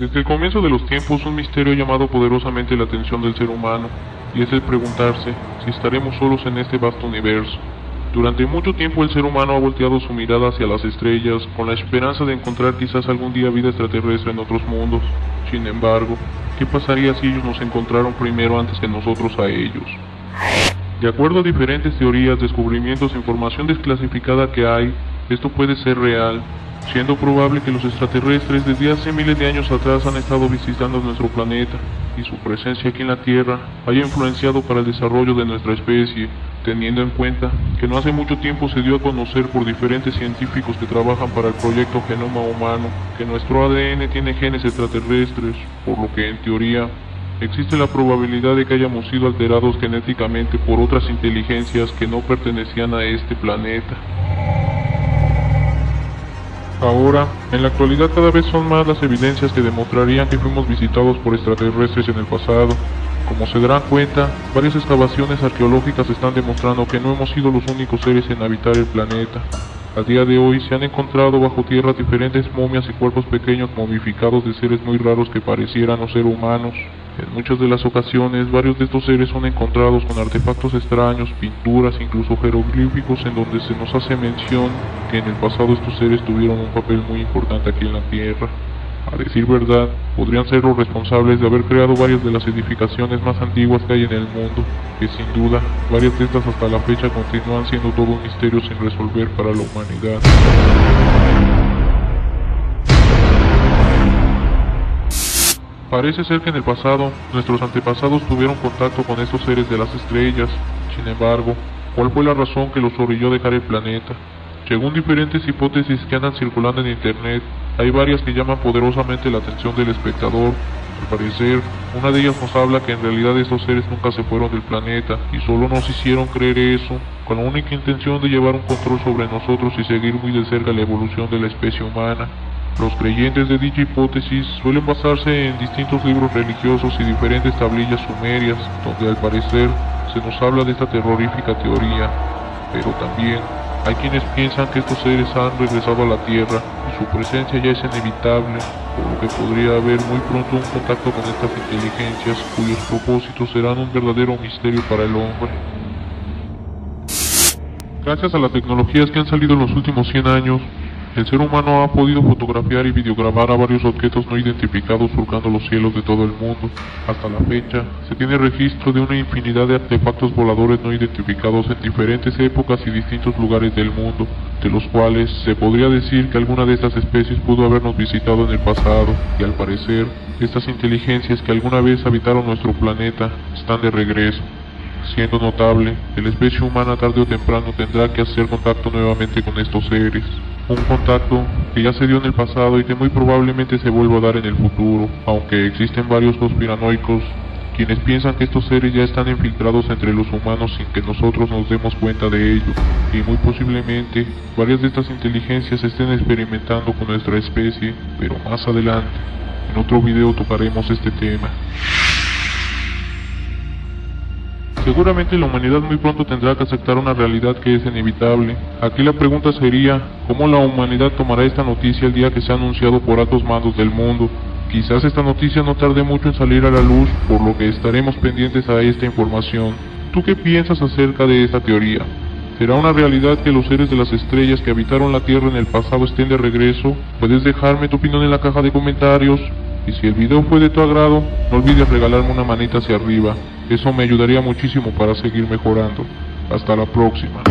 Desde el comienzo de los tiempos, un misterio ha llamado poderosamente la atención del ser humano, y es el preguntarse si estaremos solos en este vasto universo. Durante mucho tiempo el ser humano ha volteado su mirada hacia las estrellas, con la esperanza de encontrar quizás algún día vida extraterrestre en otros mundos. Sin embargo, ¿qué pasaría si ellos nos encontraron primero antes que nosotros a ellos? De acuerdo a diferentes teorías, descubrimientos e información desclasificada que hay, esto puede ser real, siendo probable que los extraterrestres desde hace miles de años atrás han estado visitando nuestro planeta, y su presencia aquí en la Tierra haya influenciado para el desarrollo de nuestra especie, teniendo en cuenta que no hace mucho tiempo se dio a conocer por diferentes científicos que trabajan para el proyecto Genoma Humano, que nuestro ADN tiene genes extraterrestres, por lo que en teoría existe la probabilidad de que hayamos sido alterados genéticamente por otras inteligencias que no pertenecían a este planeta. Ahora, en la actualidad cada vez son más las evidencias que demostrarían que fuimos visitados por extraterrestres en el pasado. Como se darán cuenta, varias excavaciones arqueológicas están demostrando que no hemos sido los únicos seres en habitar el planeta. A día de hoy se han encontrado bajo tierra diferentes momias y cuerpos pequeños momificados de seres muy raros que parecieran no ser humanos. En muchas de las ocasiones, varios de estos seres son encontrados con artefactos extraños, pinturas, incluso jeroglíficos en donde se nos hace mención que en el pasado estos seres tuvieron un papel muy importante aquí en la Tierra. A decir verdad, podrían ser los responsables de haber creado varias de las edificaciones más antiguas que hay en el mundo, que sin duda, varias de estas hasta la fecha continúan siendo todo un misterio sin resolver para la humanidad. Parece ser que en el pasado, nuestros antepasados tuvieron contacto con estos seres de las estrellas. Sin embargo, ¿cuál fue la razón que los orilló a dejar el planeta? Según diferentes hipótesis que andan circulando en internet, hay varias que llaman poderosamente la atención del espectador. Al parecer, una de ellas nos habla que en realidad estos seres nunca se fueron del planeta y solo nos hicieron creer eso, con la única intención de llevar un control sobre nosotros y seguir muy de cerca la evolución de la especie humana. Los creyentes de dicha hipótesis suelen basarse en distintos libros religiosos y diferentes tablillas sumerias, donde al parecer se nos habla de esta terrorífica teoría, pero también hay quienes piensan que estos seres han regresado a la Tierra y su presencia ya es inevitable, por lo que podría haber muy pronto un contacto con estas inteligencias cuyos propósitos serán un verdadero misterio para el hombre. Gracias a las tecnologías que han salido en los últimos 100 años, el ser humano ha podido fotografiar y videograbar a varios objetos no identificados surcando los cielos de todo el mundo. Hasta la fecha, se tiene registro de una infinidad de artefactos voladores no identificados en diferentes épocas y distintos lugares del mundo, de los cuales se podría decir que alguna de estas especies pudo habernos visitado en el pasado, y al parecer, estas inteligencias que alguna vez habitaron nuestro planeta están de regreso. Siendo notable que la especie humana tarde o temprano tendrá que hacer contacto nuevamente con estos seres. Un contacto que ya se dio en el pasado y que muy probablemente se vuelva a dar en el futuro, aunque existen varios conspiranoicos quienes piensan que estos seres ya están infiltrados entre los humanos sin que nosotros nos demos cuenta de ello, y muy posiblemente varias de estas inteligencias estén experimentando con nuestra especie, pero más adelante, en otro video tocaremos este tema. Seguramente la humanidad muy pronto tendrá que aceptar una realidad que es inevitable. Aquí la pregunta sería, ¿cómo la humanidad tomará esta noticia el día que sea anunciado por altos mandos del mundo? Quizás esta noticia no tarde mucho en salir a la luz, por lo que estaremos pendientes a esta información. ¿Tú qué piensas acerca de esta teoría? ¿Será una realidad que los seres de las estrellas que habitaron la Tierra en el pasado estén de regreso? Puedes dejarme tu opinión en la caja de comentarios. Y si el video fue de tu agrado, no olvides regalarme una manita hacia arriba. Eso me ayudaría muchísimo para seguir mejorando. Hasta la próxima.